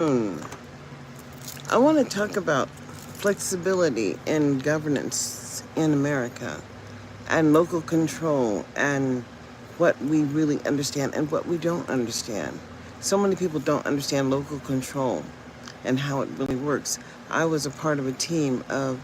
I want to talk about flexibility in governance in America and local control and what we really understand and what we don't understand. So many people don't understand local control and how it really works. I was a part of a team of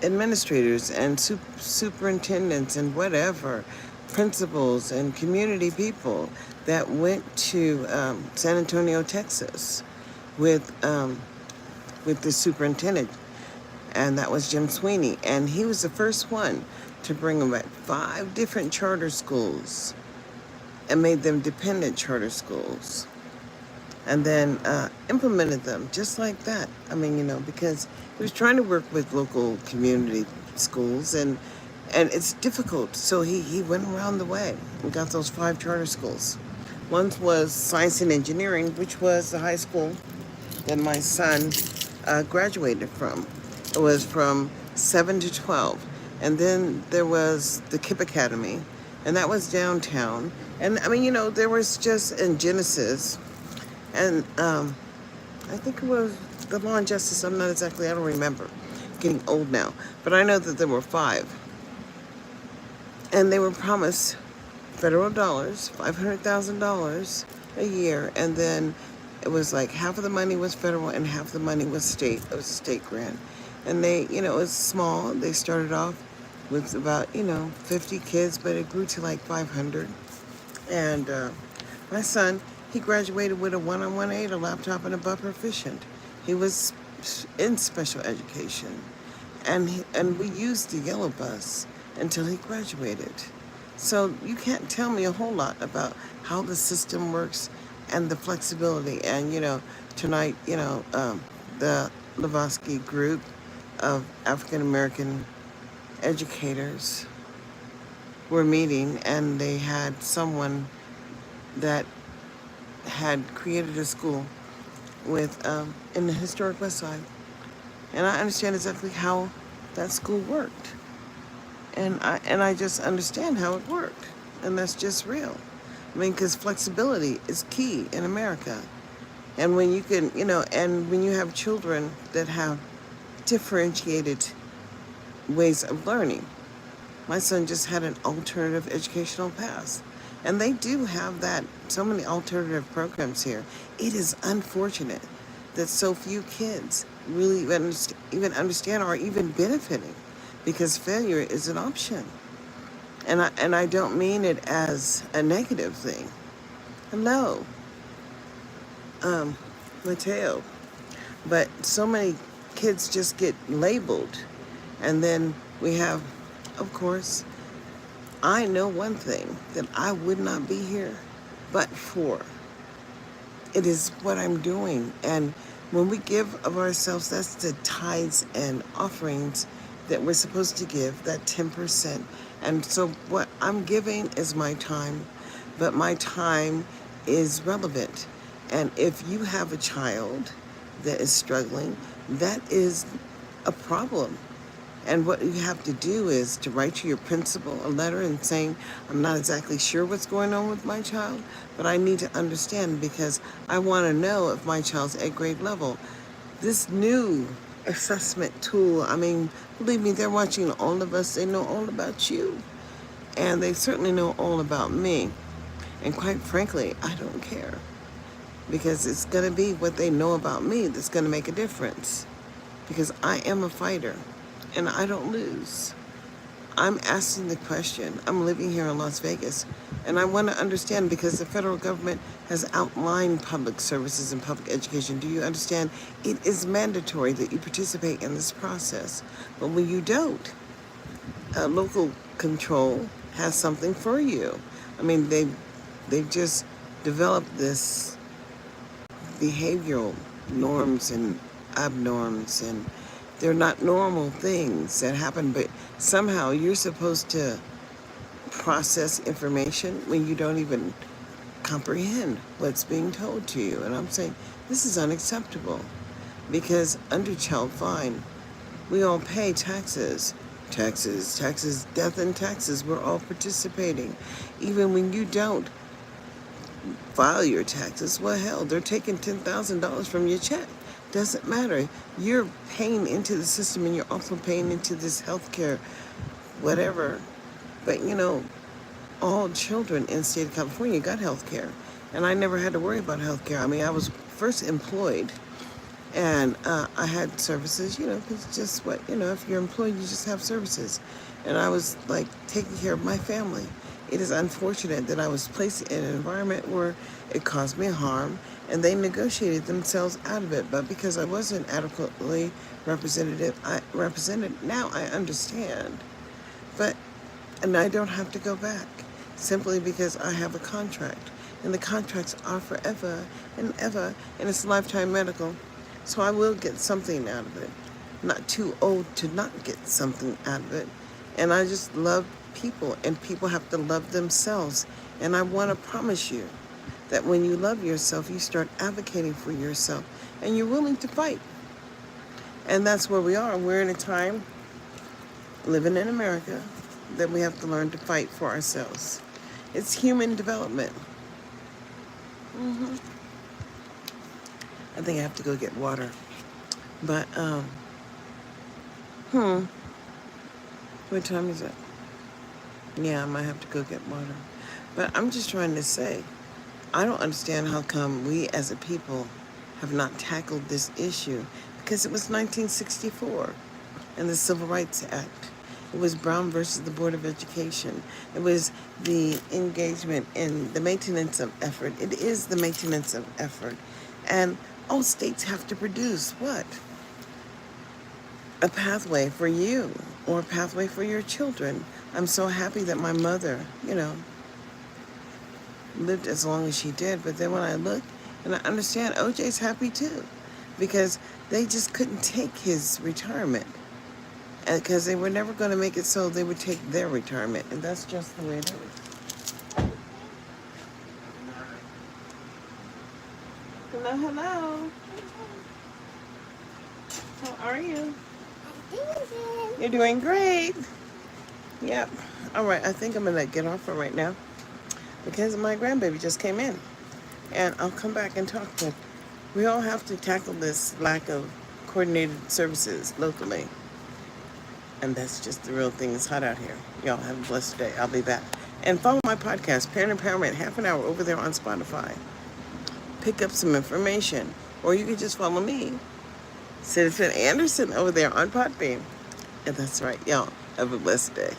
administrators and superintendents and whatever, principals and community people that went to San Antonio, Texas, with the superintendent, and that was Jim Sweeney, and he was the first one to bring about 5 different charter schools and made them dependent charter schools, and then implemented them just like that. I mean, because he was trying to work with local community schools, and it's difficult. So he went around the way and got those 5 charter schools. One was science and engineering, which was the high school that my son graduated from. It was from 7 to 12. And then there was the KIPP Academy, and that was downtown. And I mean, there was just in Genesis, and I think it was the Law and Justice. I don't remember. Getting old now. But I know that there were 5. And they were promised federal dollars, $500,000 a year, and then it was like half of the money was federal and half the money was state. It was a state grant. And they, it was small. They started off with about, 50 kids, but it grew to like 500. And my son, he graduated with a 1-on-1 a laptop, and above proficient. He was in special education. And we used the yellow bus until he graduated. So you can't tell me a whole lot about how the system works and the flexibility. And, tonight, the Levosky group of African American educators were meeting, and they had someone that had created a school with in the historic West Side. And I understand exactly how that school worked. And I just understand how it worked. And that's just real. I mean, because flexibility is key in America. And when you can, and when you have children that have differentiated ways of learning. My son just had an alternative educational path. And they do have that, so many alternative programs here. It is unfortunate that so few kids really even understand or even benefiting, because failure is an option. And I don't mean it as a negative thing. Hello, Mateo. But so many kids just get labeled. And then we have, of course, I know one thing, that I would not be here but for. It is what I'm doing. And when we give of ourselves, that's the tithes and offerings that we're supposed to give, that 10%. And so what I'm giving is my time, but my time is relevant. And if you have a child that is struggling, that is a problem. And what you have to do is to write to your principal a letter and saying, I'm not exactly sure what's going on with my child, but I need to understand, because I want to know if my child's at grade level. This new assessment tool, I mean, believe me, they're watching all of us. They know all about you. And they certainly know all about me. And quite frankly, I don't care. Because it's going to be what they know about me that's going to make a difference. Because I am a fighter. And I don't lose. I'm asking the question. I'm living here in Las Vegas, and I want to understand, because the federal government has outlined public services and public education. Do you understand? It is mandatory that you participate in this process. But when you don't, local control has something for you. I mean, they've just developed this behavioral norms and abnorms, and they're not normal things that happen, but somehow you're supposed to process information when you don't even comprehend what's being told to you. And I'm saying, this is unacceptable, because under child fine, we all pay taxes, death and taxes. We're all participating. Even when you don't file your taxes. Well, hell, they're taking $10,000 from your check. Doesn't matter. You're paying into the system, and you're also paying into this healthcare, whatever. But all children in the state of California got healthcare, and I never had to worry about healthcare. I mean, I was first employed, and I had services, because just if you're employed, you just have services. And I was like taking care of my family. It is unfortunate that I was placed in an environment where it caused me harm, and they negotiated themselves out of it. But because I wasn't adequately represented, now I understand. And I don't have to go back, simply because I have a contract. And the contracts are forever and ever, and it's lifetime medical. So I will get something out of it. Not too old to not get something out of it. And I just love people, and people have to love themselves. And I want to promise you that when you love yourself, you start advocating for yourself, and you're willing to fight. And that's where we are. We're in a time, living in America, that we have to learn to fight for ourselves. It's human development. I think I have to go get water. But, what time is it? Yeah, I might have to go get water. But I'm just trying to say, I don't understand how come we as a people have not tackled this issue, because it was 1964 and the Civil Rights Act. It was Brown versus the Board of Education. It was the engagement in the maintenance of effort. It is the maintenance of effort. And all states have to produce what? A pathway for you, or a pathway for your children. I'm so happy that my mother, lived as long as she did. But then when I look, and I understand OJ's happy too, because they just couldn't take his retirement, because they were never going to make it so they would take their retirement. And that's just the way it is. Hello. How are you? You're doing great. Yep. All right, I think I'm going to get off for right now, because my grandbaby just came in. And I'll come back and talk, but we all have to tackle this lack of coordinated services locally. And that's just the real thing. It's hot out here. Y'all have a blessed day. I'll be back. And follow my podcast, Parent Empowerment, half an hour over there on Spotify. Pick up some information. Or you can just follow me, Citizen Anderson, over there on Podbean. And that's right. Y'all have a blessed day.